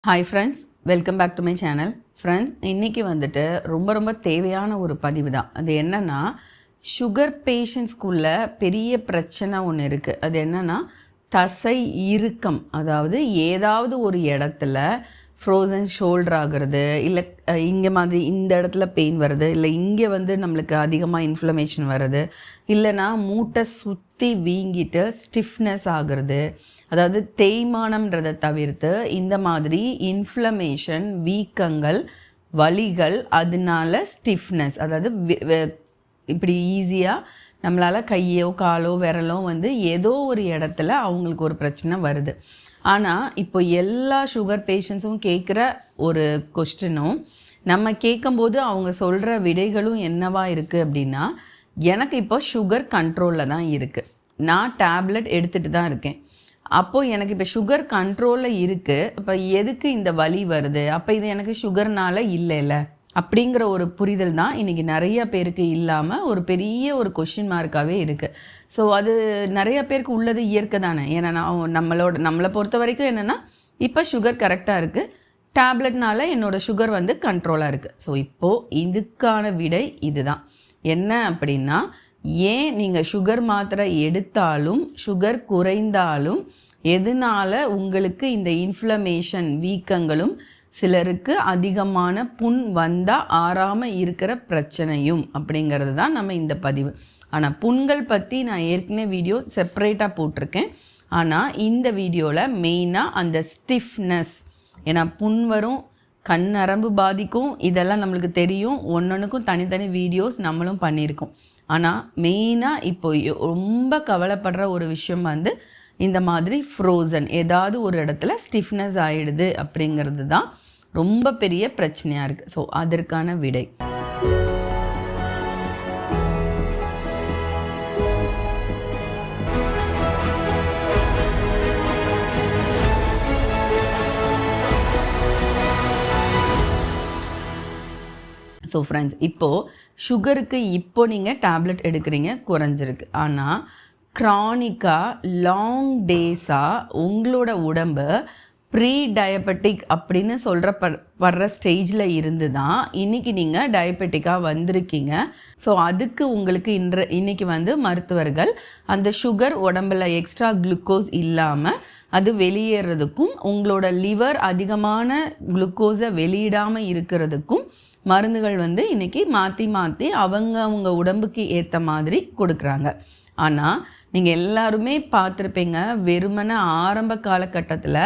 Hi friends, welcome back to my channel. Friends, இன்றைக்கி வந்துட்டு ரொம்ப தேவையான ஒரு பதிவு தான். அது என்னென்னா, சுகர் பேஷண்ட்ஸ்குள்ள பெரிய பிரச்சனை ஒன்று இருக்குது. அது என்னென்னா தசை இறுக்கம். அதாவது ஏதாவது ஒரு இடத்துல ஃப்ரோசன் ஷோல்டர் ஆகிறது, இல்லை இங்கே மாதிரி இந்த இடத்துல பெயின் வருது, இல்லை இங்கே வந்து நம்மளுக்கு அதிகமாக இன்ஃப்ளமேஷன் வருது, இல்லைனா மூட்டை சுற்றி வீங்கிட்டு ஸ்டிஃப்னஸ் ஆகிறது. அதாவது தேய்மானம்ன்றதை தவிர்த்து இந்த மாதிரி இன்ஃப்ளமேஷன், வீக்கங்கள், வலிகள், அதனால ஸ்டிஃப்னஸ், அதாவது இப்படி ஈஸியாக நம்மளால் கையோ காலோ விரலோ வந்து ஏதோ ஒரு இடத்துல அவங்களுக்கு ஒரு பிரச்சனை வருது. ஆனால் இப்போ எல்லா சுகர் பேஷண்ட்ஸும் கேட்குற ஒரு கொஸ்டினும் நம்ம கேட்கும்போது அவங்க சொல்கிற விடைகளும் என்னவா இருக்குது அப்படின்னா, எனக்கு இப்போ சுகர் கண்ட்ரோலில் தான் இருக்குது, நான் டேப்லெட் எடுத்துகிட்டு தான் இருக்கேன், அப்போது எனக்கு இப்போ சுகர் கண்ட்ரோலில் இருக்குது, அப்போ எதுக்கு இந்த வலி வருது, அப்போ இது எனக்கு சுகர்னால் இல்லைல்ல அப்படிங்கிற ஒரு புரிதல் தான் இன்றைக்கி நிறைய பேருக்கு இல்லாமல் ஒரு பெரிய ஒரு கொஷின் மார்க்காகவே இருக்குது. ஸோ அது நிறைய பேருக்கு உள்ளது இயற்கை தானே. ஏன்னா நம்மளை பொறுத்த வரைக்கும் என்னென்னா, இப்போ சுகர் கரெக்டாக இருக்குது, டேப்லெட்னால என்னோடய சுகர் வந்து கண்ட்ரோலாக இருக்குது. ஸோ இப்போது இதுக்கான விடை இதுதான். என்ன அப்படின்னா, ஏன் நீங்கள் சுகர் மாத்திரை எடுத்தாலும் சுகர் குறைந்தாலும் எதனால் உங்களுக்கு இந்த இன்ஃப்ளமேஷன், வீக்கங்களும், சிலருக்கு அதிகமான புண் வந்தால் ஆறாமல் இருக்கிற பிரச்சனையும் அப்படிங்கிறது தான் நம்ம இந்த பதிவு. ஆனால் புண்கள் பற்றி நான் ஏற்கனவே வீடியோ செப்பரேட்டாக போட்டிருக்கேன். ஆனால் இந்த வீடியோவில் மெயினாக அந்த ஸ்டிஃப்னஸ், ஏன்னா புண் வரும், கண் நரம்பு பாதிக்கும், இதெல்லாம் நம்மளுக்கு தெரியும். ஒன்னொன்றுக்கும் தனித்தனி வீடியோஸ் நம்மளும் பண்ணியிருக்கோம். ஆனால் மெயினாக இப்போ ரொம்ப கவலைப்படுற ஒரு விஷயம் வந்து இந்த மாதிரி ஃப்ரோசன், ஏதாவது ஒரு இடத்துல ஸ்டிஃப்னஸ் ஆகிடுது அப்படிங்கிறது தான் ரொம்ப பெரிய பிரச்சனையாக இருக்குது. ஸோ அதற்கான விடை ஸோ ஃப்ரெண்ட்ஸ், இப்போது சுகருக்கு நீங்கள் டேப்லெட் எடுக்கிறீங்க, குறைஞ்சிருக்கு. ஆனால் க்ரானிக்காக லாங் டேஸாக உங்களோட உடம்பு ப்ரீ டயபெட்டிக் அப்படின்னு படுற ஸ்டேஜில் இருந்து தான் இன்றைக்கி நீங்கள் டயபெட்டிக்காக வந்திருக்கீங்க. ஸோ அதுக்கு உங்களுக்கு இன்றைக்கி வந்து மருத்துவர்கள் அந்த சுகர் உடம்பில் எக்ஸ்ட்ரா குளுக்கோஸ் இல்லாமல் அது வெளியேறதுக்கும், உங்களோட லிவர் அதிகமான குளுக்கோஸை வெளியிடாமல் இருக்கிறதுக்கும் மருந்துகள் வந்து இன்றைக்கி மாற்றி அவங்க உடம்புக்கு ஏற்ற மாதிரி கொடுக்குறாங்க. ஆனால் நீங்கள் எல்லாருமே பார்த்துருப்பீங்க, வெறுமனே ஆரம்ப காலகட்டத்தில்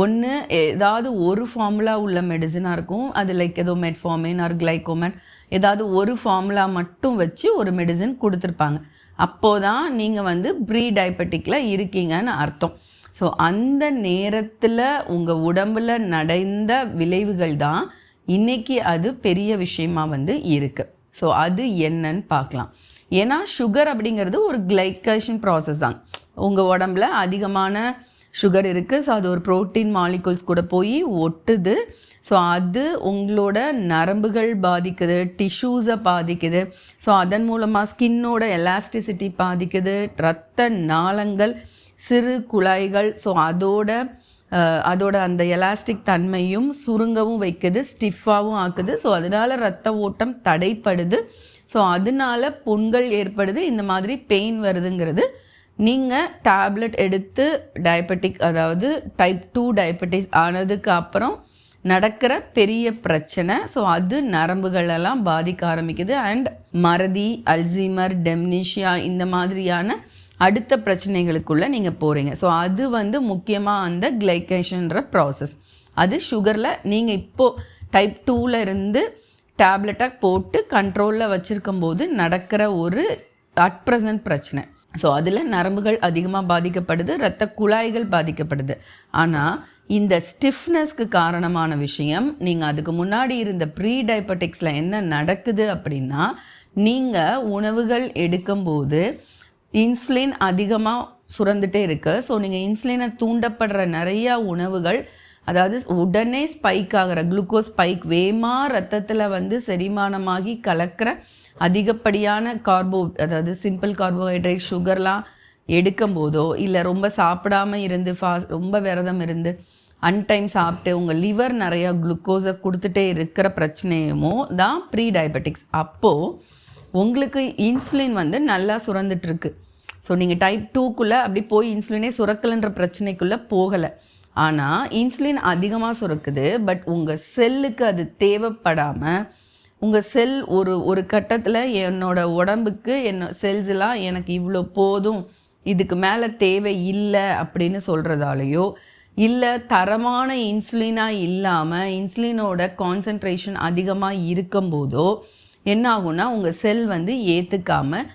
ஒன்று ஏதாவது ஒரு ஃபார்முலா உள்ள மெடிசனாக இருக்கும். அது லைக் ஏதோ மெட்ஃபார்மின் ஆர் கிளைகோமேன், ஏதாவது ஒரு ஃபார்முலா மட்டும் வச்சு ஒரு மெடிசன் கொடுத்துருப்பாங்க. அப்போது தான் நீங்கள் வந்து ப்ரீ டயபெட்டிக்கில் இருக்கீங்கன்னு அர்த்தம். ஸோ அந்த நேரத்தில் உங்கள் உடம்பில் நடந்த விளைவுகள் தான் இன்றைக்கி அது பெரிய விஷயமாக வந்து இருக்குது. ஸோ அது என்னன்னு பார்க்கலாம். ஏன்னா சுகர் அப்படிங்கிறது ஒரு கிளைகேஷன் ப்ராசஸ் தான். உங்கள் உடம்புல அதிகமான சுகர் இருக்குது. ஸோ அது ஒரு ப்ரோட்டீன் மாலிகுல்ஸ் கூட போய் ஒட்டுது. ஸோ அது உங்களோட நரம்புகள் பாதிக்குது, டிஷ்யூஸை பாதிக்குது. ஸோ அதன் மூலமாக ஸ்கின்னோட எலாஸ்டிசிட்டி பாதிக்குது, இரத்த நாளங்கள், சிறு குழாய்கள், ஸோ அதோட அந்த எலாஸ்டிக் தன்மையும் சுருங்கவும் வைக்குது, ஸ்டிஃபாகவும் ஆக்குது. ஸோ அதனால் இரத்த ஓட்டம் தடைப்படுது. ஸோ அதனால புண்கள் ஏற்படுது, இந்த மாதிரி பெயின் வருதுங்கிறது நீங்கள் டேப்லெட் எடுத்து டயபெட்டிக், அதாவது டைப் 2 டயபெட்டிஸ் ஆனதுக்கு அப்புறம் நடக்கிற பெரிய பிரச்சனை. ஸோ அது நரம்புகளெல்லாம் பாதிக்க ஆரம்பிக்குது. அண்ட் மறதி, அல்சீமர், டெம்னிஷியா, இந்த மாதிரியான அடுத்த பிரச்சனைகளுக்குள்ளே நீங்கள் போகிறீங்க. ஸோ அது வந்து முக்கியமாக அந்த கிளைகேஷன்ற ப்ராசஸ். அது சுகரில் நீங்கள் இப்போது டைப் 2ல் இருந்து டேப்லெட்டாக போட்டு கண்ட்ரோலில் வச்சுருக்கும் போது நடக்கிற ஒரு அட் ப்ரெசன்ட் பிரச்சனை. ஸோ அதில் நரம்புகள் அதிகமாக பாதிக்கப்படுது, இரத்த குழாய்கள் பாதிக்கப்படுது. ஆனால் இந்த ஸ்டிஃப்னஸ்க்கு காரணமான விஷயம், நீங்கள் அதுக்கு முன்னாடி இருந்த ப்ரீ டயபெட்டிக்ஸில் என்ன நடக்குது அப்படின்னா, நீங்கள் உணவுகள் எடுக்கும்போது இன்சுலின் அதிகமாக சுரந்துகிட்டே இருக்குது. ஸோ நீங்கள் இன்சுலினை தூண்டப்படுற நிறையா உணவுகள், அதாவது உடனே ஸ்பைக் ஆகிற குளுக்கோஸ் ஸ்பைக், வேகமாக ரத்தத்தில் வந்து செரிமானமாகி கலக்கிற அதிகப்படியான அதாவது சிம்பிள் கார்போஹைட்ரேட், சுகர்லாம் எடுக்கும் போதோ, இல்லை ரொம்ப சாப்பிடாமல் இருந்து ரொம்ப விரதம் இருந்து அன்டைம் சாப்பிட்டு உங்கள் லிவர் நிறையா குளுக்கோஸை கொடுத்துட்டே இருக்கிற பிரச்சனையுமோ தான் ப்ரீ டயபெட்டிக்ஸ். அப்போது உங்களுக்கு இன்சுலின் வந்து நல்லா சுரந்துட்டுருக்கு. ஸோ நீங்கள் டைப் 2க்குள்ளே அப்படி போய் இன்சுலினே சுரக்கலைன்ற பிரச்சனைக்குள்ளே போகலை. ஆனால் இன்சுலின் அதிகமாக சுரக்குது, பட் உங்கள் செல்லுக்கு அது தேவைப்படாமல் உங்கள் செல் ஒரு கட்டத்தில் என்னோடய உடம்புக்கு செல்ஸ்லாம் எனக்கு இவ்வளோ போதும், இதுக்கு மேலே தேவை இல்லை அப்படின்னு சொல்கிறதாலையோ, இல்லை தரமான இன்சுலினாக இல்லாமல் இன்சுலினோட கான்சன்ட்ரேஷன் அதிகமாக இருக்கும்போதோ என்ன ஆகும்னா உங்கள் செல் வந்து ஏற்றுக்காமல்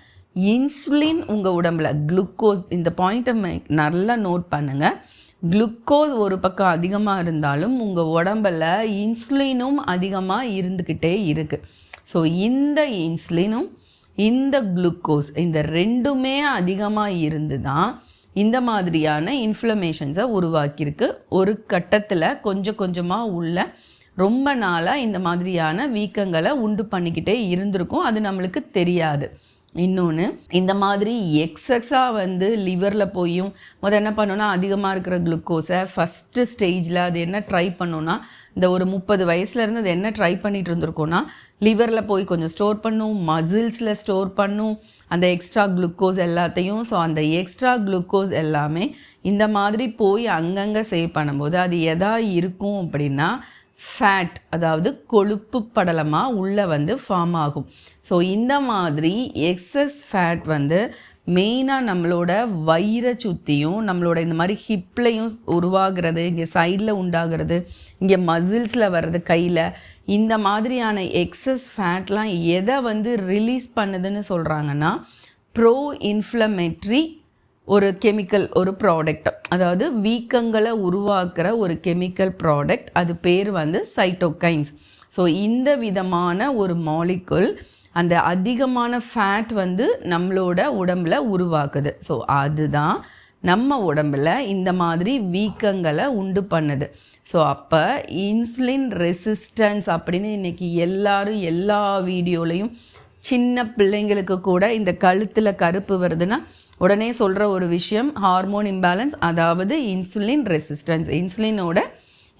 இன்சுலின் உங்கள் உடம்புல குளுக்கோஸ், இந்த பாயிண்ட்டை நல்லா நோட் பண்ணுங்கள், குளுக்கோஸ் ஒரு பக்கம் அதிகமாக இருந்தாலும் உங்கள் உடம்பில் இன்சுலினும் அதிகமாக இருந்துக்கிட்டே இருக்குது. ஸோ இந்த இன்சுலினும் இந்த குளுக்கோஸ் இந்த ரெண்டுமே அதிகமாக இருந்து தான் இந்த மாதிரியான இன்ஃப்ளமேஷன்ஸை உருவாக்கியிருக்கு. ஒரு கட்டத்தில் கொஞ்சம் கொஞ்சமாக உள்ள ரொம்ப நாளாக இந்த மாதிரியான வீக்கங்களை உண்டு பண்ணிக்கிட்டே இருந்திருக்கும், அது நம்மளுக்கு தெரியாது. இன்னொன்று, இந்த மாதிரி எக்ஸஸாக வந்து லிவரில் போயும் என்ன பண்ணோன்னா அதிகமாக இருக்கிற குளுக்கோஸை ஃபஸ்ட்டு ஸ்டேஜில் அது என்ன ட்ரை பண்ணோன்னா, இந்த ஒரு 30 வயசுலேருந்து அது என்ன ட்ரை பண்ணிகிட்டு இருந்திருக்கோன்னா லிவரில் போய் கொஞ்சம் ஸ்டோர் பண்ணும், மசில்ஸில் ஸ்டோர் பண்ணும் அந்த எக்ஸ்ட்ரா குளுக்கோஸ் எல்லாத்தையும். ஸோ அந்த எக்ஸ்ட்ரா குளுக்கோஸ் எல்லாமே இந்த மாதிரி போய் அங்கங்கே சேவ் பண்ணும்போது அது எதா இருக்கும் அப்படின்னா ஃபேட், அதாவது கொழுப்பு படலமாக உள்ளே வந்து ஃபார்ம் ஆகும். ஸோ இந்த மாதிரி எக்ஸஸ் ஃபேட் வந்து மெயினாக நம்மளோட வயிறை சுற்றியும் நம்மளோட இந்த மாதிரி ஹிப்லையும் உருவாகிறது, இங்கே சைடில் உண்டாகிறது, இங்கே மசில்ஸில் வர்றது, கையில், இந்த மாதிரியான எக்ஸஸ் ஃபேட்லாம் எதை வந்து ரிலீஸ் பண்ணுதுன்னு சொல்கிறாங்கன்னா ப்ரோ இன்ஃப்ளமேட்ரி ஒரு கெமிக்கல், ஒரு ப்ராடக்ட், அதாவது வீக்கங்களை உருவாக்குற ஒரு கெமிக்கல் ப்ராடக்ட், அது பேர் வந்து சைட்டோகைன்ஸ். ஸோ இந்த விதமான ஒரு மாலிகுல் அந்த அதிகமான ஃபேட் வந்து நம்மளோட உடம்பில் உருவாக்குது. ஸோ அதுதான் நம்ம உடம்பில் இந்த மாதிரி வீக்கங்களை உண்டு பண்ணுது. ஸோ அப்போ இன்சுலின் ரெசிஸ்டன்ஸ் அப்படின்னு இன்றைக்கி எல்லாரும் எல்லா வீடியோலையும், சின்ன பிள்ளைங்களுக்கு கூட இந்த கழுத்தில் கருப்பு வருதுன்னா உடனே சொல்கிற ஒரு விஷயம் ஹார்மோன் இம்பேலன்ஸ், அதாவது இன்சுலின் ரெசிஸ்டன்ஸ், இன்சுலினோட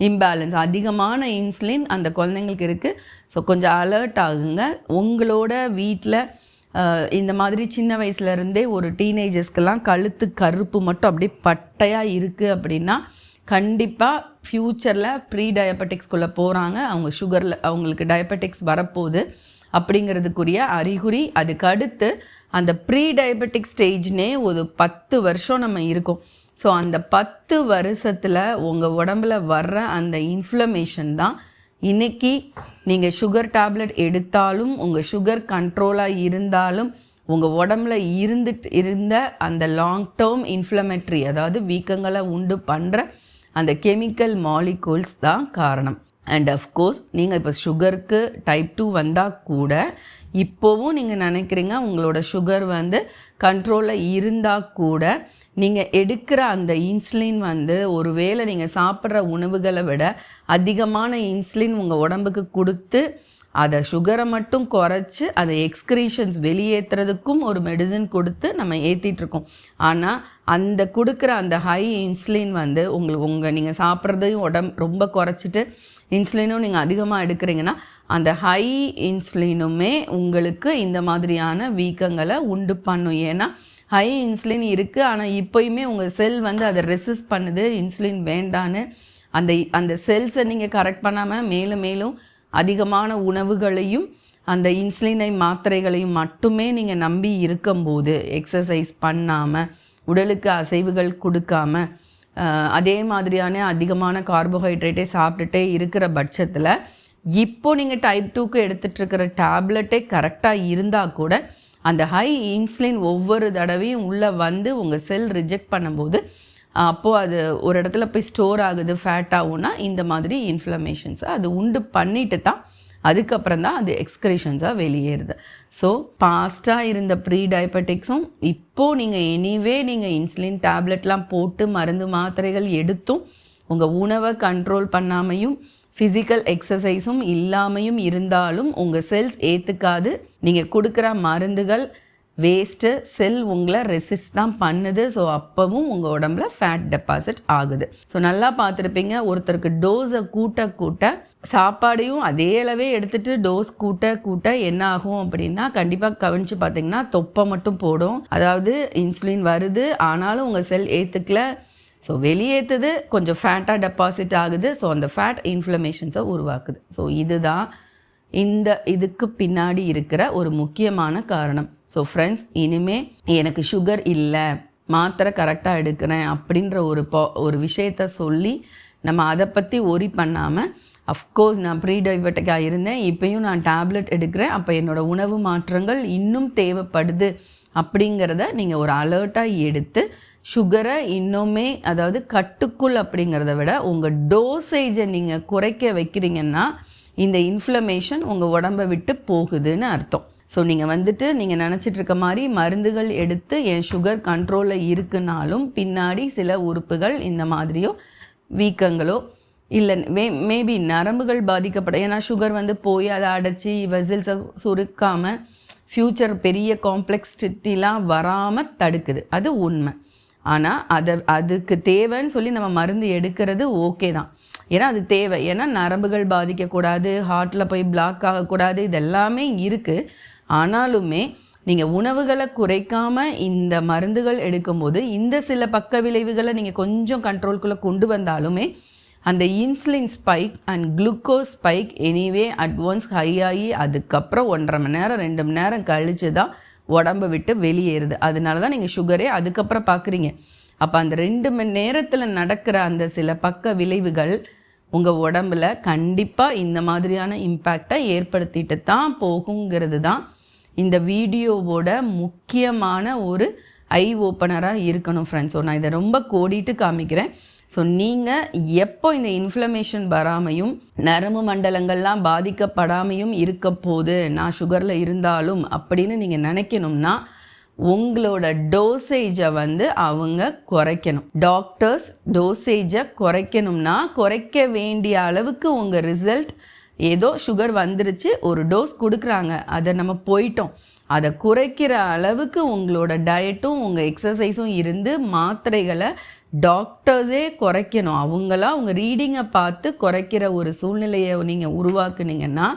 இம்பேலன்ஸ், அதிகமான இன்சுலின் அந்த குழந்தைங்களுக்கு இருக்குது. ஸோ கொஞ்சம் அலர்ட் ஆகுங்க. உங்களோட வீட்டில் இந்த மாதிரி சின்ன வயசுலேருந்தே ஒரு டீனேஜர்ஸ்க்கெல்லாம் கழுத்து கருப்பு மட்டும் அப்படியே பட்டையாக இருக்குது அப்படின்னா கண்டிப்பாக ஃப்யூச்சரில் ப்ரீ டயபெட்டிக்ஸ்குள்ளே போகிறாங்க, அவங்க சுகரில் அவங்களுக்கு டயபெட்டிக்ஸ் வரப்போகுது அப்படிங்கிறதுக்குரிய அறிகுறி. அதுக்கு அடுத்து அந்த ப்ரீ டயபெட்டிக் ஸ்டேஜ்னே ஒரு 10 வருஷம் நம்ம இருக்கோம். ஸோ அந்த 10 வருஷத்தில் உங்கள் உடம்பில் வர்ற அந்த இன்ஃப்ளமேஷன் தான் இன்றைக்கி நீங்கள் சுகர் டேப்லெட் எடுத்தாலும், உங்கள் சுகர் கண்ட்ரோலாக இருந்தாலும், உங்கள் உடம்புல இருந்த அந்த லாங் டேர்ம் இன்ஃப்ளமேட்ரி, அதாவது வீக்கங்களை உண்டு பண்ணுற அந்த கெமிக்கல் மாலிகூல்ஸ் தான் காரணம். அண்ட் அஃப்கோர்ஸ் நீங்கள் இப்போ சுகருக்கு டைப் 2 வந்தால் கூட இப்போவும் நீங்கள் நினைக்கிறீங்க உங்களோட சுகர் வந்து கண்ட்ரோலில் இருந்தால் கூட நீங்கள் எடுக்கிற அந்த இன்சுலின் வந்து ஒருவேளை நீங்கள் சாப்பிட்ற உணவுகளை விட அதிகமான இன்சுலின் உங்கள் உடம்புக்கு கொடுத்து அதை சுகரை மட்டும் குறைச்சி அதை எக்ஸ்க்ரீஷன்ஸ் வெளியேற்றுறதுக்கும் ஒரு மெடிசன் கொடுத்து நம்ம ஏற்றிட்டுருக்கோம். ஆனால் அந்த கொடுக்குற அந்த ஹை இன்சுலின் வந்து நீங்கள் சாப்பிட்றதையும் ரொம்ப குறைச்சிட்டு இன்சுலினும் நீங்கள் அதிகமாக எடுக்கிறீங்கன்னா அந்த ஹை இன்சுலினுமே உங்களுக்கு இந்த மாதிரியான வீக்கங்களை உண்டு பண்ணும். ஏன்னா ஹை இன்சுலின் இருக்குது, ஆனால் இப்போயுமே உங்கள் செல் வந்து அதை ரெசிஸ்ட் பண்ணுது, இன்சுலின் வேண்டான்னு. அந்த செல்ஸை நீங்கள் கரெக்ட் பண்ணாமல் மேலும் மேலும் அதிகமான உணவுகளையும் அந்த இன்சுலினை மாத்திரைகளையும் மட்டுமே நீங்கள் நம்பி இருக்கும்போது, எக்ஸசைஸ் பண்ணாமல், உடலுக்கு அசைவுகள் கொடுக்காம, அதே மாதிரியான அதிகமான கார்போஹைட்ரேட்டை சாப்பிட்டுட்டே இருக்கிற பட்சத்தில் இப்போது நீங்கள் டைப் 2க்கு எடுத்துகிட்ருக்கிற டேப்லெட்டே கரெக்டாக இருந்தால் கூட அந்த ஹை இன்சுலின் ஒவ்வொரு தடவையும் உள்ளே வந்து உங்கள் செல் ரிஜெக்ட் பண்ணும்போது அப்போது அது ஒரு இடத்துல போய் ஸ்டோர் ஆகுது, ஃபேட் ஆகும்னா இந்த மாதிரி இன்ஃப்ளமேஷன்ஸை அது உண்டு பண்ணிட்டு தான் அதுக்கப்புறம் தான் அது எக்ஸ்க்ரீஷன்ஸாக வெளியேறுது. ஸோ பாஸ்ட்டாக இருந்த ப்ரீ டயபெட்டிக்ஸும் இப்போது நீங்கள் இன்சுலின் டேப்லெட்லாம் போட்டு மருந்து மாத்திரைகள் எடுத்தும் உங்கள் உணவை கண்ட்ரோல் பண்ணாமையும் ஃபிசிக்கல் எக்ஸசைஸும் இல்லாமையும் இருந்தாலும் உங்கள் செல்ஸ் ஏற்றுக்காது. நீங்கள் கொடுக்குற மருந்துகள் வேஸ்ட்டு, செல் உங்களை ரெசிஸ்ட் தான் பண்ணுது. ஸோ அப்பவும் உங்கள் உடம்புல ஃபேட் டெபாசிட் ஆகுது. ஸோ நல்லா பார்த்துருப்பீங்க, ஒருத்தருக்கு டோஸை கூட்ட சாப்பாடையும் அதே அளவே எடுத்துகிட்டு டோஸ் கூட்ட என்ன ஆகும் அப்படின்னா, கண்டிப்பாக கவனித்து பார்த்தீங்கன்னா தொப்பை மட்டும் போடும். அதாவது இன்சுலின் வருது, ஆனாலும் உங்கள் செல் ஏற்றுக்கல. ஸோ வெளியேற்றுது, கொஞ்சம் ஃபேட்டாக டெபாசிட் ஆகுது. ஸோ அந்த ஃபேட் இன்ஃப்ளமேஷன்ஸை உருவாக்குது. ஸோ இதுதான் இதுக்கு பின்னாடி இருக்கிற ஒரு முக்கியமான காரணம். ஸோ ஃப்ரெண்ட்ஸ், இனிமே எனக்கு சுகர் இல்லை, மாத்திரை கரெக்டாக எடுக்கிறேன் அப்படின்ற ஒரு விஷயத்த சொல்லி நம்ம அதை பற்றி ஒரி பண்ணாமல், அஃப்கோர்ஸ் நான் ப்ரீ டயபெட்டிக்காக இருந்தேன், இப்போயும் நான் டேப்லெட் எடுக்கிறேன், அப்போ என்னோடய உணவு மாற்றங்கள் இன்னும் தேவைப்படுது அப்படிங்கிறத நீங்கள் ஒரு அலர்ட்டாக எடுத்து சுகரை இன்னுமே, அதாவது கட்டுக்குள் அப்படிங்கிறத விட உங்கள் டோசேஜை நீங்கள் குறைக்க வைக்கிறீங்கன்னா இந்த இன்ஃப்ளமேஷன் உங்கள் உடம்பை விட்டு போகுதுன்னு அர்த்தம். ஸோ நீங்கள் நினச்சிட்டு இருக்க மாதிரி மருந்துகள் எடுத்து என் சுகர் கண்ட்ரோலில் இருக்குனாலும் பின்னாடி சில உறுப்புகள் இந்த மாதிரியோ வீக்கங்களோ இல்லை மேபி நரம்புகள் பாதிக்கப்பட, ஏன்னா சுகர் போய் அதை அடைச்சி வெசல்ஸை சுருக்காமல் ஃப்யூச்சர் பெரிய காம்ப்ளெக்சிட்டிலாம் வராமல் தடுக்குது. அது உண்மை. ஆனால் அதுக்கு தேவைன்னு சொல்லி நம்ம மருந்து எடுக்கிறது ஓகே தான், ஏன்னா அது தேவை. ஏன்னா நரம்புகள் பாதிக்கக்கூடாது, ஹார்ட்டில் போய் பிளாக் ஆகக்கூடாது, இதெல்லாமே இருக்குது. ஆனாலுமே நீங்கள் உணவுகளை குறைக்காமல் இந்த மருந்துகள் எடுக்கும்போது இந்த சில பக்க விளைவுகளை நீங்கள் கொஞ்சம் கண்ட்ரோல்குள்ளே கொண்டு வந்தாலுமே அந்த insulin spike and glucose spike anyway advance high ஆகி அதுக்கப்புறம் 1.5 மணி நேரம் 2 மணி நேரம் கழித்து தான் உடம்பை விட்டு வெளியேறுது. அதனால தான் நீங்கள் சுகரே அதுக்கப்புறம் பார்க்குறீங்க. அப்போ அந்த 2 மணி நேரத்தில் நடக்கிற அந்த சில பக்க விளைவுகள் உங்கள் உடம்பில் கண்டிப்பாக இந்த மாதிரியான இம்பேக்டை ஏற்படுத்திட்டு தான் போகுங்கிறது தான் இந்த வீடியோவோட முக்கியமான ஒரு ஐ ஓப்பனராக இருக்கணும் ஃப்ரெண்ட்ஸ். ஸோ நான் இதை ரொம்ப கோடிட்டு காமிக்கிறேன். ஸோ நீங்கள் எப்போ இந்த இன்ஃப்ளமேஷன் வராமையும் நரம்பு மண்டலங்கள்லாம் பாதிக்கப்படாமையும் இருக்க போது நான் சுகரில் இருந்தாலும் அப்படின்னு நீங்கள் நினைக்கணும்னா உங்களோட டோசேஜை அவங்க குறைக்கணும். டாக்டர்ஸ் டோசேஜை குறைக்கணும்னா குறைக்க வேண்டிய அளவுக்கு உங்கள் ரிசல்ட், ஏதோ சுகர் வந்துருச்சு ஒரு டோஸ் கொடுக்குறாங்க, அதை நம்ம போயிட்டோம், அதை குறைக்கிற அளவுக்கு உங்களோட டயட்டும் உங்கள் எக்ஸசைஸும் இருந்து மாத்திரைகளை டாக்டர்ஸே குறைக்கணும். அவங்களாம் உங்கள் ரீடிங்கை பார்த்து குறைக்கிற ஒரு சூழ்நிலையை நீங்கள் உருவாக்குனீங்கன்னா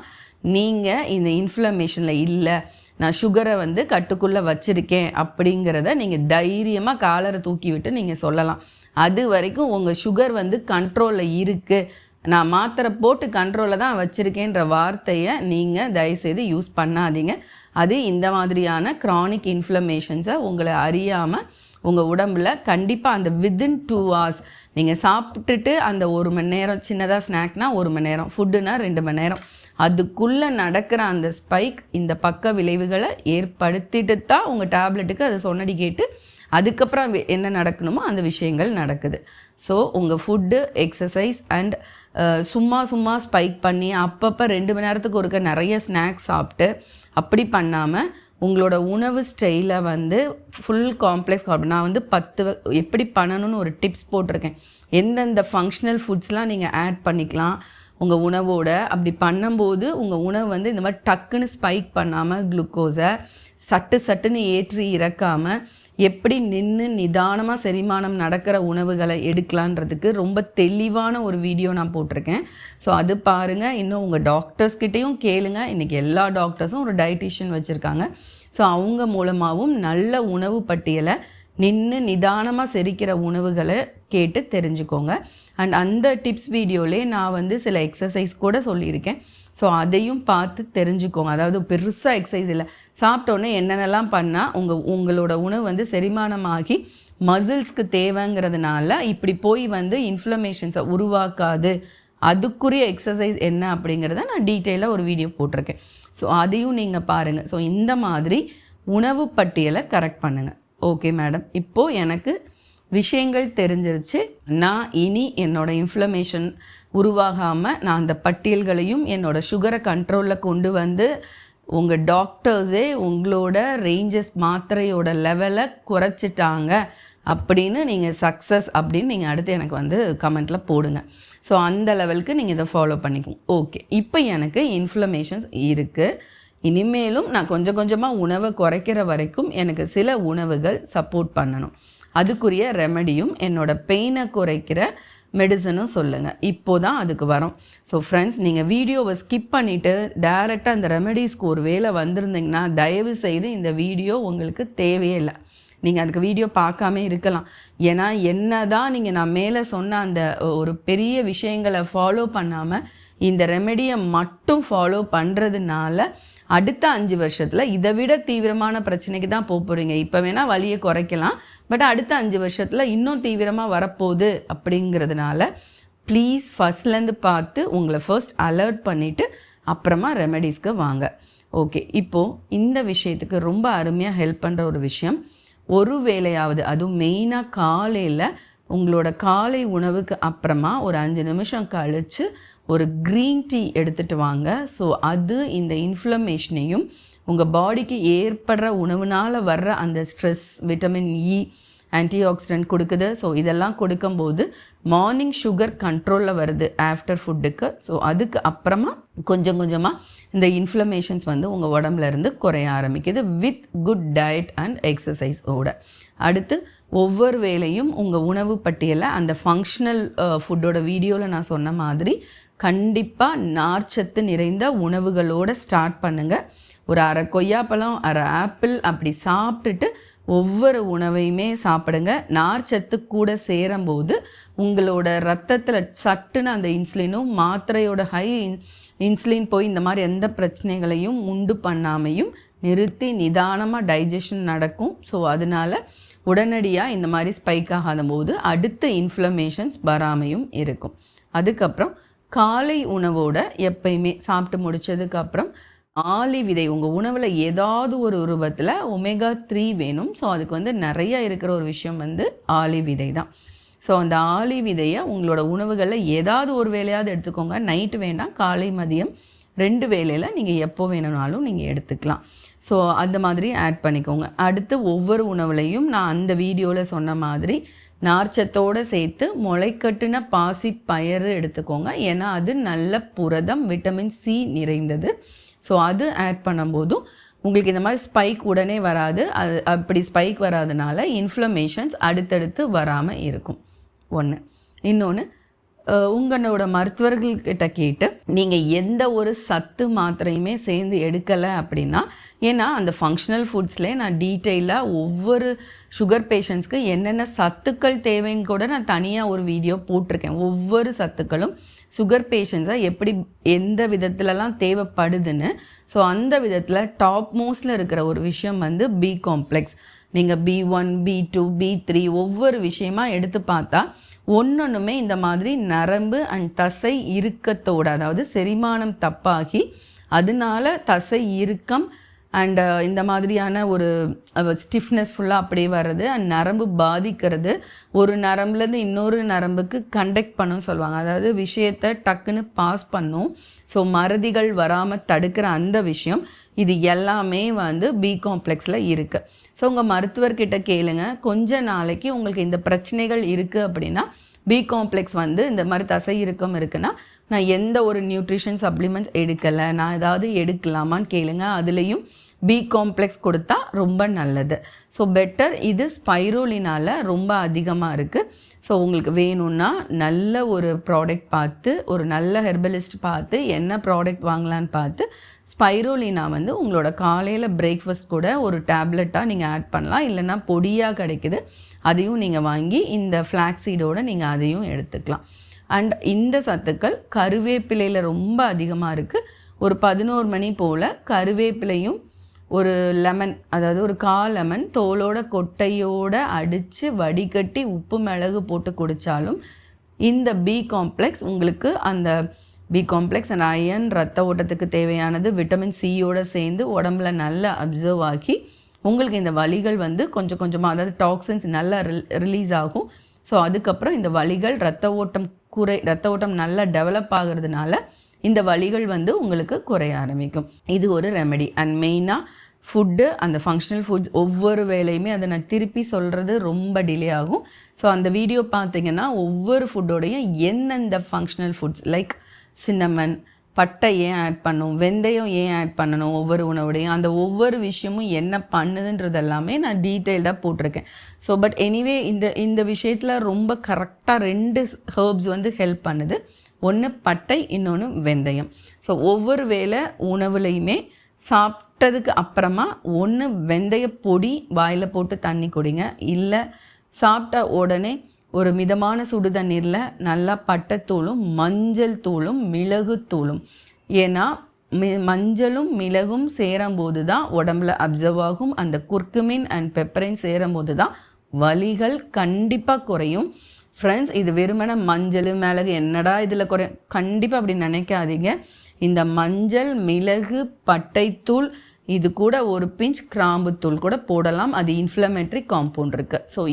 நீங்கள் இந்த இன்ஃப்ளமேஷனில் இல்லை, நான் சுகரை கட்டுக்குள்ளே வச்சுருக்கேன் அப்படிங்கிறத நீங்கள் தைரியமாக காலரை தூக்கி விட்டு நீங்கள் சொல்லலாம். அது வரைக்கும் உங்கள் சுகர் கண்ட்ரோலில் இருக்குது, நான் மாத்திரை போட்டு கண்ட்ரோலில் தான் வச்சுருக்கேன்ற வார்த்தையை நீங்கள் தயவுசெய்து யூஸ் பண்ணாதீங்க. அது இந்த மாதிரியான க்ரானிக் இன்ஃப்ளமேஷன்ஸை உங்களை அறியாமல் உங்கள் உடம்பில் கண்டிப்பாக அந்த வித்தின் 2 hours நீங்கள் சாப்பிட்டுட்டு அந்த 1 மணி நேரம், சின்னதாக ஸ்நாக்னா 1 மணி நேரம், ஃபுட்டுனா 2 மணி நேரம், அதுக்குள்ளே நடக்கிற அந்த ஸ்பைக் இந்த பக்க விளைவுகளை ஏற்படுத்திட்டு தான் உங்கள் டேப்லெட்டுக்கு அது சொன்னடி கேட்டு அதுக்கப்புறம் என்ன நடக்கணுமோ அந்த விஷயங்கள் நடக்குது. ஸோ உங்கள் ஃபுட்டு, எக்ஸசைஸ் அண்ட் சும்மா ஸ்பைக் பண்ணி அப்பப்போ 2 மணி நேரத்துக்கு ஒருக்க நிறைய ஸ்நாக்ஸ் சாப்பிட்டு அப்படி பண்ணாமல் உங்களோட உணவு ஸ்டைலை ஃபுல் காம்ப்ளெக்ஸ் கார்பன், நான் 10 எப்படி பண்ணணும்னு ஒரு டிப்ஸ் போட்டிருக்கேன். எந்தெந்த ஃபங்க்ஷனல் ஃபுட்ஸ்லாம் நீங்கள் ஆட் பண்ணிக்கலாம் உங்கள் உணவோட. அப்படி பண்ணும்போது உங்கள் உணவு இந்த மாதிரி டக்குன்னு ஸ்பைக் பண்ணாமல் குளுக்கோஸை சட்டுன்னு ஏற்றி இறக்காமல் எப்படி நின்று நிதானமாக செரிமானம் நடக்கிற உணவுகளை எடுக்கலான்றதுக்கு ரொம்ப தெளிவான ஒரு வீடியோ நான் போட்டிருக்கேன். ஸோ அது பாருங்கள். இன்னும் உங்கள் டாக்டர்ஸ்கிட்டையும் கேளுங்க. இன்றைக்கி எல்லா டாக்டர்ஸும் ஒரு டயட்டிஷியன் வச்சுருக்காங்க. ஸோ அவங்க மூலமாகவும் நல்ல உணவு பட்டியலை நின்று நிதானமாக செரிக்கிற உணவுகளை கேட்டு தெரிஞ்சுக்கோங்க. அண்ட் அந்த டிப்ஸ் வீடியோலே நான் சில எக்ஸசைஸ் கூட சொல்லியிருக்கேன். ஸோ அதையும் பார்த்து தெரிஞ்சுக்கோங்க. அதாவது பெருசாக எக்ஸசைஸ் இல்லை, சாப்பிட்டோன்னே என்னென்னலாம் பண்ணால் உங்களோட உணவு செரிமானமாகி மசில்ஸ்க்கு தேவைங்கிறதுனால இப்படி போய் இன்ஃப்ளமேஷன்ஸை உருவாக்காது, அதுக்குரிய எக்ஸசைஸ் என்ன அப்படிங்கிறத நான் டீட்டெயிலாக ஒரு வீடியோ போட்டிருக்கேன். ஸோ அதையும் நீங்கள் பாருங்கள். ஸோ இந்த மாதிரி உணவு பட்டியலை கரெக்ட் பண்ணுங்கள். ஓகே மேடம், இப்போது எனக்கு விஷயங்கள் தெரிஞ்சிருச்சு. நான் இனி என்னோடய இன்ஃப்ளமேஷன் உருவாகாமல் நான் அந்த பட்டியல்களையும் என்னோடய சுகரை கண்ட்ரோலில் கொண்டு உங்கள் டாக்டர்ஸே உங்களோட ரேஞ்சஸ் மாத்திரையோட லெவலை குறைச்சிட்டாங்க அப்படின்னு நீங்கள் சக்ஸஸ் அப்படின்னு நீங்கள் அடுத்து எனக்கு கமெண்ட்டில் போடுங்க. ஸோ அந்த லெவலுக்கு நீங்கள் இதை ஃபாலோ பண்ணிக்கோங்க. ஓகே, இப்போ எனக்கு இன்ஃப்ளமேஷன்ஸ் இருக்குது, இனிமேலும் நான் கொஞ்சம் கொஞ்சமாக உணவை குறைக்கிற வரைக்கும் எனக்கு சில உணவுகள் சப்போர்ட் பண்ணணும். அதுக்குரிய ரெமெடியும் என்னோடய பெயினை குறைக்கிற மெடிசனும் சொல்லுங்கள். இப்போ தான் அதுக்கு வரோம். ஸோ ஃப்ரெண்ட்ஸ், நீங்கள் வீடியோவை ஸ்கிப் பண்ணிவிட்டு டைரெக்டாக அந்த ரெமெடிஸ்க்கு ஒரு வேளை வந்திருந்தீங்கன்னா தயவு செய்து இந்த வீடியோ உங்களுக்கு தேவையே இல்லை. நீங்கள் அதுக்கு வீடியோ பார்க்காம இருக்கலாம். ஏன்னா என்ன தான் நீங்கள் நான் மேலே சொன்ன அந்த ஒரு பெரிய விஷயங்களை ஃபாலோ பண்ணாமல் இந்த ரெமெடியை மட்டும் ஃபாலோ பண்ணுறதுனால அடுத்த 5 வருஷத்தில் இதை விட தீவிரமான பிரச்சனைக்கு தான் போகிறீங்க. இப்போ வேணால் வலியை குறைக்கலாம், பட் அடுத்த 5 வருஷத்தில் இன்னும் தீவிரமாக வரப்போகுது. அப்படிங்கிறதுனால ப்ளீஸ் ஃபஸ்ட்லேருந்து பார்த்து உங்களை ஃபர்ஸ்ட் அலர்ட் பண்ணிவிட்டு அப்புறமா ரெமெடிஸ்க்கு வாங்க. ஓகே, இப்போது இந்த விஷயத்துக்கு ரொம்ப அருமையாக ஹெல்ப் பண்ணுற ஒரு விஷயம், ஒரு வேளையாவது, அதுவும் மெயினாக காலையில் உங்களோட காலை உணவுக்கு அப்புறமா ஒரு 5 நிமிஷம் கழித்து ஒரு க்ரீன் டீ எடுத்துகிட்டு வாங்க. ஸோ அது இந்த இன்ஃப்ளமேஷனையும் உங்கள் பாடிக்கு ஏற்படுற உணவுனால் வர்ற அந்த stress, vitamin E, anti accident கொடுக்குது. ஸோ இதெல்லாம் கொடுக்கும்போது மார்னிங் சுகர் கண்ட்ரோலில் வருது ஆஃப்டர் ஃபுட்டுக்கு. ஸோ அதுக்கு அப்புறமா கொஞ்சம் கொஞ்சமாக இந்த இன்ஃப்ளமேஷன்ஸ் வந்து உங்கள் உடம்புலேருந்து குறைய ஆரம்பிக்குது வித் குட் டயட் அண்ட் எக்ஸசைஸோட. அடுத்து ஒவ்வொரு வேளையும் உங்கள் உணவு பட்டியலை அந்த ஃபங்க்ஷனல் ஃபுட்டோட வீடியோவில் நான் சொன்ன மாதிரி கண்டிப்பாக நார்ச்சத்து நிறைந்த உணவுகளோடு ஸ்டார்ட் பண்ணுங்கள். ஒரு அரை கொய்யாப்பழம், அரை ஆப்பிள் அப்படி சாப்பிட்டுட்டு ஒவ்வொரு உணவையுமே சாப்பிடுங்க. நார்ச்சத்து கூட சேரும்போது உங்களோட ரத்தத்தில் சட்டுன்னு அந்த இன்சுலினும் மாத்திரையோட ஹை இன்சுலின் போய் இந்த மாதிரி எந்த பிரச்சனைகளையும் உண்டு பண்ணாமையும் நிறுத்தி நிதானமாக டைஜஷன் நடக்கும். ஸோ அதனால் உடனடியாக இந்த மாதிரி ஸ்பைக் ஆகாத போது அடுத்த இன்ஃப்ளமேஷன்ஸ் வராமையும் இருக்கும். அதுக்கப்புறம் காலை உணவோட எப்பயுமே சாப்பிட்டு முடித்ததுக்கப்புறம் ஆளி விதை உங்கள் உணவில் ஏதாவது ஒரு உருவத்தில் ஒமேகா 3 வேணும். ஸோ அதுக்கு வந்து நிறைய இருக்கிற ஒரு விஷயம் வந்து ஆளி விதை தான். ஸோ அந்த ஆளி விதையை உங்களோட உணவுகளில் ஏதாவது ஒரு வேளையாவது எடுத்துக்கோங்க. நைட்டு வேண்டாம், காலை மதியம் 2 வேளையில் நீங்கள் எப்போ வேணும்னாலும் நீங்கள் எடுத்துக்கலாம். ஸோ அந்த மாதிரி ஆட் பண்ணிக்கோங்க. அடுத்து ஒவ்வொரு உணவுலையும் நான் அந்த வீடியோவில் சொன்ன மாதிரி நார்ச்சத்தோடு சேர்த்து முளைக்கட்டுன பாசி பயறு எடுத்துக்கோங்க. ஏன்னா அது நல்ல புரதம், விட்டமின் சி நிறைந்தது. ஸோ அது ஆட் பண்ணும்போதும் உங்களுக்கு இந்த மாதிரி ஸ்பைக் உடனே வராது. அது அப்படி ஸ்பைக் வராதனால இன்ஃப்ளமேஷன்ஸ் அடுத்தடுத்து வராமல் இருக்கும். ஒன்று. இன்னொன்று, உங்களோட மருத்துவர்கள்கிட்ட கேட்டு நீங்கள் எந்த ஒரு சத்து மாத்திரையுமே சேர்ந்து எடுக்கலை அப்படின்னா, ஏன்னா அந்த ஃபங்க்ஷனல் ஃபுட்ஸ்லேயே நான் டீட்டெயிலாக ஒவ்வொரு சுகர் பேஷண்ட்ஸ்க்கு என்னென்ன சத்துக்கள் தேவைன்னு கூட நான் தனியாக ஒரு வீடியோ போட்டிருக்கேன். ஒவ்வொரு சத்துக்களும் சுகர் பேஷண்ட்ஸை எப்படி எந்த விதத்துலலாம் தேவைப்படுதுன்னு. ஸோ அந்த விதத்தில் டாப் மோஸ்டில் இருக்கிற ஒரு விஷயம் வந்து பி காம்ப்ளெக்ஸ். நீங்கள் B1, B2, B3 ஒவ்வொரு விஷயமா எடுத்து பார்த்தா ஒன்னொன்றுமே இந்த மாதிரி நரம்பு அண்ட் தசை இறுக்கத்தோடு, அதாவது செரிமானம் தப்பாகி அதனால தசை இறுக்கம் அண்ட் இந்த மாதிரியான ஒரு ஸ்டிஃப்னஸ் ஃபுல்லாக அப்படியே வர்றது அண்ட் நரம்பு பாதிக்கிறது, ஒரு நரம்புலேருந்து இன்னொரு நரம்புக்கு கண்டக்ட் பண்ணும் சொல்லுவாங்க. அதாவது விஷயத்தை டக்குன்னு பாஸ் பண்ணும். ஸோ மறதிகள் வராமல் தடுக்கிற அந்த விஷயம் இது எல்லாமே வந்து பி காம்ப்ளெக்ஸில் இருக்குது. ஸோ உங்கள் மருத்துவர்கிட்ட கேளுங்க. கொஞ்ச நாளைக்கு உங்களுக்கு இந்த பிரச்சனைகள் இருக்குது அப்படின்னா, பி காம்ப்ளெக்ஸ் வந்து இந்த மாதிரி தசை இறுக்கம் இருக்குன்னா நான் எந்த ஒரு நியூட்ரிஷன் சப்ளிமெண்ட்ஸ் எடுக்கலை, நான் ஏதாவது எடுக்கலாமான்னு கேளுங்க. அதுலேயும் பி காம்ப்ளெக்ஸ் கொடுத்தா ரொம்ப நல்லது. So better. இது ஸ்பைரோலினால் ரொம்ப அதிகமாக இருக்குது. ஸோ உங்களுக்கு வேணும்னா நல்ல ஒரு ப்ராடக்ட் பார்த்து, ஒரு நல்ல ஹெர்பலிஸ்ட் பார்த்து என்ன ப்ராடக்ட் வாங்கலான்னு பார்த்து ஸ்பைரோலினா வந்து உங்களோட காலையில் பிரேக்ஃபாஸ்ட் கூட ஒரு டேப்லெட்டாக நீங்கள் ஆட் பண்ணலாம். இல்லைன்னா பொடியாக கிடைக்குது, அதையும் நீங்கள் வாங்கி இந்த ஃப்ளாக்ஸீடோடு நீங்கள் அதையும் எடுத்துக்கலாம். அண்ட் இந்த சத்துக்கள் கருவேப்பிலையில் ரொம்ப அதிகமாக இருக்குது. ஒரு 11 மணி போல் கருவேப்பிலையும் ஒரு லெமன், அதாவது ஒரு 1/4 லெமன் தோலோட கொட்டையோடு அடித்து வடிகட்டி உப்பு மிளகு போட்டு குடித்தாலும் இந்த பி காம்ப்ளெக்ஸ் உங்களுக்கு அந்த பி காம்ப்ளெக்ஸ் அண்ட் அயன் ரத்த ஓட்டத்துக்கு தேவையானது விட்டமின் சியோடு சேர்ந்து உடம்புல நல்லா அப்சர்வ் ஆகி உங்களுக்கு இந்த வலிகள் வந்து கொஞ்சம் கொஞ்சமாக, அதாவது டாக்ஸின்ஸ் நல்லா ரிலீஸ் ஆகும். ஸோ அதுக்கப்புறம் இந்த வலிகள் ரத்த ஓட்டம் நல்லா டெவலப் ஆகிறதுனால இந்த வலிகள் வந்து உங்களுக்கு குறைய ஆரம்பிக்கும். இது ஒரு ரெமெடி. அண்ட் மெயினாக ஃபுட்டு, அந்த ஃபங்க்ஷனல் ஃபுட்ஸ் ஒவ்வொரு வேலையுமே அதை நான் திருப்பி சொல்கிறது ரொம்ப டிலே ஆகும். ஸோ அந்த வீடியோ பார்த்திங்கன்னா ஒவ்வொரு ஃபுட்டோடையும் எந்தெந்த functional foods like cinnamon, cardamom, turmeric, melatonin, melatonin, melatonin, melatonin, melatonin, பட்டை ஏன் ஆட் பண்ணணும், வெந்தயம் ஏன் ஆட் பண்ணணும், ஒவ்வொரு உணவுடையும் அந்த ஒவ்வொரு விஷயமும் என்ன பண்ணுதுன்றது எல்லாமே நான் டீட்டெயில்டாக போட்டிருக்கேன். ஸோ பட் எனிவே இந்த விஷயத்தில் ரொம்ப கரெக்டாக 2 ஹெர்ப்ஸ் வந்து ஹெல்ப் பண்ணுது. ஒன்று பட்டை, இன்னொன்று வெந்தயம். ஸோ ஒவ்வொரு வேளை உணவுலையுமே சாப்பிட்டதுக்கு அப்புறமா ஒன்று வெந்தய பொடி வாயில் போட்டு தண்ணி குடிங்க, இல்லை சாப்பிட்ட உடனே ஒரு மிதமான சுடு தண்ணீரில் நல்லா பட்டைத்தூளும் மஞ்சள் தூளும் மிளகுத்தூளும், ஏன்னா மஞ்சளும் மிளகும் சேரும்போது தான் உடம்புல அப்சர்வ் ஆகும். அந்த குர்குமின் அண்ட் பெப்பரைன் சேரும்போது தான் வலிகள் கண்டிப்பாக குறையும். ஃப்ரெண்ட்ஸ், இது வெறுமனே மஞ்சள் மிளகு என்னடா இதில் குறையும், கண்டிப்பாக அப்படி நினைக்காதீங்க. இந்த மஞ்சள், மிளகு, பட்டைத்தூள், இது கூட ஒரு பிஞ்ச் கிராம்புத்தூள் கூட போடலாம். அது இன்ஃப்ளமேட்ரி காம்பவுண்ட் இருக்குது. ஸோ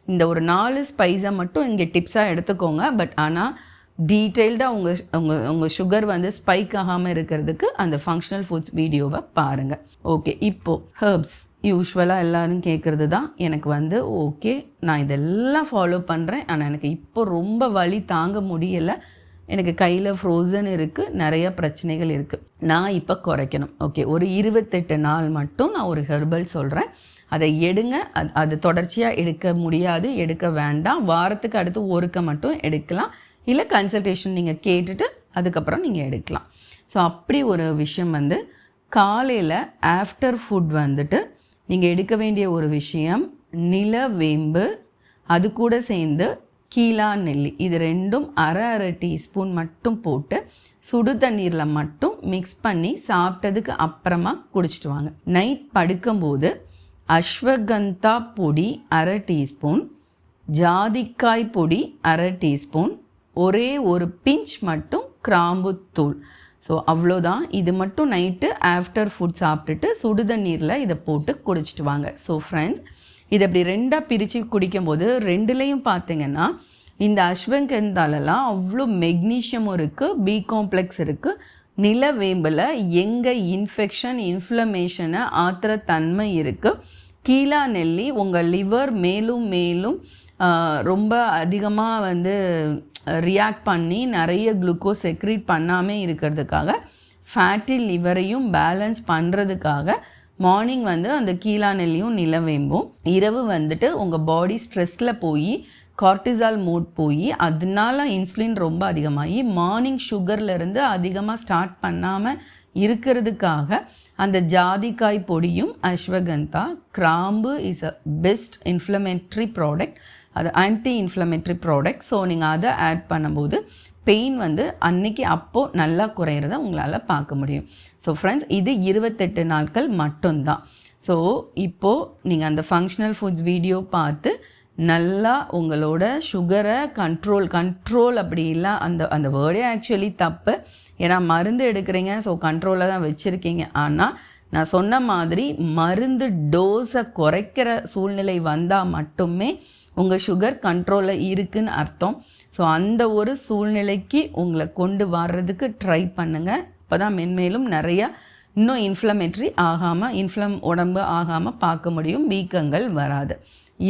இந்த ஒரு 4 ஸ்பைஸை மட்டும் இங்கே டிப்ஸாக எடுத்துக்கோங்க. பட் ஆனால் டீட்டெயில்டாக உங்கள் சுகர் வந்து ஸ்பைக் ஆகாமல் இருக்கிறதுக்கு அந்த ஃபங்க்ஷனல் ஃபுட்ஸ் வீடியோவை பாருங்கள். ஓகே, இப்போது ஹெர்ப்ஸ் யூஸ்வலாக எல்லோரும் கேட்குறது தான். எனக்கு வந்து ஓகே, நான் இதெல்லாம் ஃபாலோ பண்ணுறேன், ஆனால் எனக்கு இப்போ ரொம்ப வலி தாங்க முடியலை, எனக்கு கையில் ஃப்ரோசன் இருக்குது, நிறைய பிரச்சனைகள் இருக்குது, நான் இப்போ குறைக்கணும். ஓகே, ஒரு 28 நாள் மட்டும் நான் ஒரு ஹெர்பல் சொல்கிறேன், அதை எடுங்க. அது தொடர்ச்சியாக எடுக்க முடியாது, எடுக்க வேண்டாம். வாரத்துக்கு அடுத்து ஒருக்க மட்டும் எடுக்கலாம், இல்லை கன்சல்டேஷன் நீங்கள் கேட்டுட்டு அதுக்கப்புறம் நீங்கள் எடுக்கலாம். ஸோ அப்படி ஒரு விஷயம் வந்து காலையில் ஆஃப்டர் ஃபுட் வந்துட்டு நீங்கள் எடுக்க வேண்டிய ஒரு விஷயம் நிலவேம்பு, அது கூட சேர்ந்து கீழா நெல்லி, இது ரெண்டும் அரை டீஸ்பூன் மட்டும் போட்டு சுடு தண்ணீரில் மட்டும் மிக்ஸ் பண்ணி சாப்பிட்டதுக்கு அப்புறமா குடிச்சிட்டு வாங்க. நைட் படுக்கும்போது அஸ்வகந்தா பொடி அரை டீஸ்பூன், ஜாதிக்காய் பொடி அரை டீஸ்பூன், ஒரே ஒரு பிஞ்ச் மட்டும் கிராம்புத்தூள். ஸோ அவ்வளோதான். இது மட்டும் நைட்டு ஆஃப்டர் ஃபுட் சாப்பிட்டுட்டு சுடுதண்ணீரில் இதை போட்டு குடிச்சிட்டு வாங்க. ஸோ ஃப்ரெண்ட்ஸ், இதை அப்படி 2ஆக பிரித்து குடிக்கும்போது 2லேயும் பார்த்தீங்கன்னா இந்த அஸ்வகந்தாலெல்லாம் அவ்வளோ மெக்னீஷியமும் இருக்குது, பி காம்ப்ளெக்ஸ் இருக்குது. நிலவேம்பில் எங்கே இன்ஃபெக்ஷன் இன்ஃப்ளமேஷனை ஆற்றுற தன்மை இருக்குது. கீழா நெல்லி உங்கள் லிவர் மேலும் மேலும் ரொம்ப அதிகமாக வந்து ரியாக்ட் பண்ணி நிறைய குளுக்கோஸ் செக்ரீட் பண்ணாமல் இருக்கிறதுக்காக, ஃபேட்டி லிவரையும் பேலன்ஸ் பண்ணுறதுக்காக மார்னிங் வந்து அந்த கீழா நெல்லியும் நிலவேம்பும், இரவு வந்துட்டு உங்கள் பாடி ஸ்ட்ரெஸ்ஸில் போய் கார்டிசால் மோட் போய் அதனால இன்சுலின் ரொம்ப அதிகமாகி மார்னிங் சுகர்லேருந்து அதிகமாக ஸ்டார்ட் பண்ணாமல் இருக்கிறதுக்காக அந்த ஜாதிக்காய் பொடியும் அஸ்வகந்தா கிராம்பு is a best inflammatory product, அது ஆன்டி இன்ஃப்ளமேட்ரி ப்ராடக்ட். ஸோ நீங்கள் அதை ஆட் பண்ணும்போது பெயின் வந்து அன்னைக்கு அப்போது நல்லா குறையிறத உங்களால் பார்க்க முடியும். ஸோ ஃப்ரெண்ட்ஸ், இது 28 நாட்கள் மட்டும்தான். ஸோ இப்போது நீங்கள் அந்த ஃபங்க்ஷனல் ஃபுட்ஸ் வீடியோ பார்த்து நல்லா உங்களோட சுகரை கண்ட்ரோல் அப்படி இல்லை, அந்த வேர்டே ஆக்சுவலி தப்பு, ஏன்னா மருந்து எடுக்கிறீங்க, ஸோ கண்ட்ரோலில் தான் வச்சுருக்கீங்க. ஆனால் நான் சொன்ன மாதிரி மருந்து டோஸை குறைக்கிற சூழ்நிலை வந்தால் மட்டுமே உங்கள் சுகர் கண்ட்ரோலில் இருக்குதுன்னு அர்த்தம். ஸோ அந்த ஒரு சூழ்நிலைக்கு உங்களை கொண்டு வர்றதுக்கு ட்ரை பண்ணுங்கள். அப்போ தான் மென்மேலும் நிறையா இன்னும் இன்ஃப்ளமேட்ரி ஆகாமல் உடம்பு ஆகாமல் பார்க்க முடியும், வீக்கங்கள் வராது.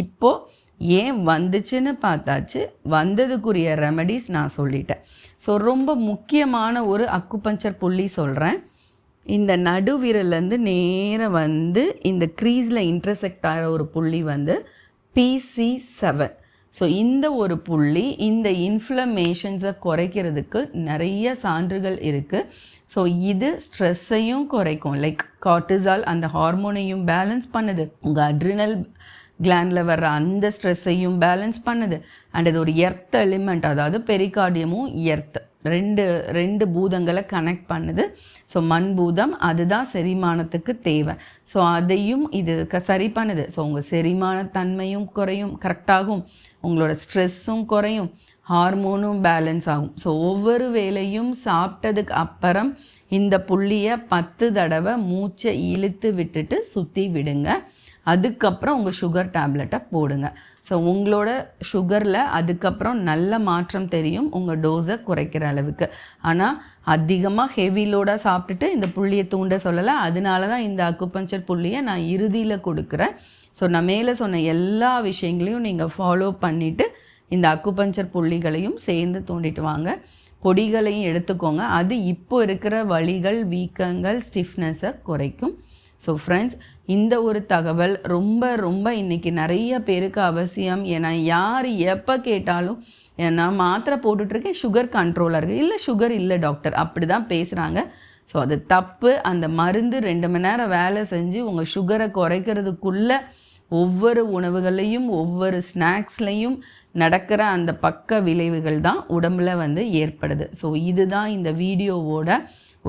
இப்போது ஏன் வந்துச்சுன்னு பார்த்தாச்சு, வந்ததுக்குரிய ரெமடிஸ் நான் சொல்லிட்டேன். ஸோ ரொம்ப முக்கியமான ஒரு அக்குபஞ்சர் புள்ளி சொல்கிறேன். இந்த நடுவிரலேருந்து நேராக வந்து இந்த க்ரீஸில் இன்டர்செக்ட் ஆகிற ஒரு புள்ளி வந்து PC7. ஸோ இந்த ஒரு புள்ளி இந்த இன்ஃப்ளமேஷன்ஸை குறைக்கிறதுக்கு நிறைய சான்றுகள் இருக்குது. ஸோ இது ஸ்ட்ரெஸ்ஸையும் குறைக்கும், லைக் கார்டிசால் அந்த ஹார்மோனையும் பேலன்ஸ் பண்ணுது, உங்கள் அட்ரினல் கிளாண்டில் வர்ற அந்த ஸ்ட்ரெஸ்ஸையும் பேலன்ஸ் பண்ணுது. அண்ட் இது ஒரு எர்த் எலிமெண்ட், அதாவது பெரிகார்டியமும் எர்த் ரெண்டு பூதங்களை கனெக்ட் பண்ணுது. ஸோ மண் பூதம் அதுதான் செரிமானத்துக்கு தேவை. ஸோ அதையும் இது சரி பண்ணுது. ஸோ உங்கள் செரிமான தன்மையும் குறையும், கரெக்டாகும், உங்களோட ஸ்ட்ரெஸ்ஸும் குறையும், ஹார்மோனும் பேலன்ஸ் ஆகும். ஸோ ஒவ்வொரு வேளையும் சாப்பிட்டதுக்கு அப்புறம் இந்த புள்ளியை 10 தடவை மூச்சை இழுத்து விட்டுட்டு சுற்றி விடுங்க. அதுக்கப்புறம் உங்கள் சுகர் டேப்லெட்டை போடுங்க. ஸோ உங்களோட சுகரில் அதுக்கப்புறம் நல்ல மாற்றம் தெரியும், உங்கள் டோஸை குறைக்கிற அளவுக்கு. ஆனால் அதிகமாக ஹெவி லோடாக சாப்பிட்டுட்டு இந்த புள்ளியை தூண்ட சொல்லலை, அதனால தான் இந்த அக்குபஞ்சர் புள்ளியை நான் இறுதியில் கொடுக்குறேன். ஸோ நான் மேலே சொன்ன எல்லா விஷயங்களையும் நீங்கள் ஃபாலோ பண்ணிவிட்டு இந்த அக்குபஞ்சர் புள்ளிகளையும் சேர்ந்து தூண்டிட்டு வாங்க. பொடிகளையும் எடுத்துக்கோங்க. அது இப்போ இருக்கிற வலிகள், வீக்கங்கள், ஸ்டிஃப்னஸை குறைக்கும். ஸோ ஃப்ரெண்ட்ஸ், இந்த ஒரு தகவல் ரொம்ப ரொம்ப இன்றைக்கி நிறைய பேருக்கு அவசியம். ஏன்னா யார் எப்போ கேட்டாலும் நான் மாத்திரை போட்டுட்ருக்கேன், சுகர் கண்ட்ரோலாக இருக்குது, இல்லை சுகர் இல்லை டாக்டர், அப்படி தான் பேசுகிறாங்க. ஸோ அது தப்பு. அந்த மருந்து 2 மணி நேரம் வேலை செஞ்சு உங்கள் சுகரை குறைக்கிறதுக்குள்ளே ஒவ்வொரு உணவுகளையும் ஒவ்வொரு ஸ்நாக்ஸ்லையும் நடக்கிற அந்த பக்க விளைவுகள் தான் உடம்புல ஏற்படுது. ஸோ இதுதான் இந்த வீடியோவோட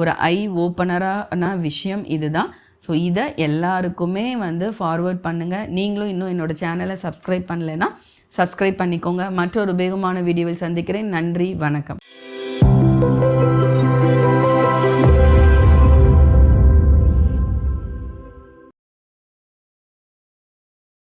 ஒரு ஐ ஓப்பனரான விஷயம் இதுதான். ஸோ இதை எல்லாருக்குமே ஃபார்வர்ட் பண்ணுங்கள். நீங்களும் இன்னும் என்னோடய சேனலை சப்ஸ்கிரைப் பண்ணலைன்னா சப்ஸ்கிரைப் பண்ணிக்கோங்க. மற்றொரு உபயோகமான வீடியோவில் சந்திக்கிறேன். நன்றி, வணக்கம்.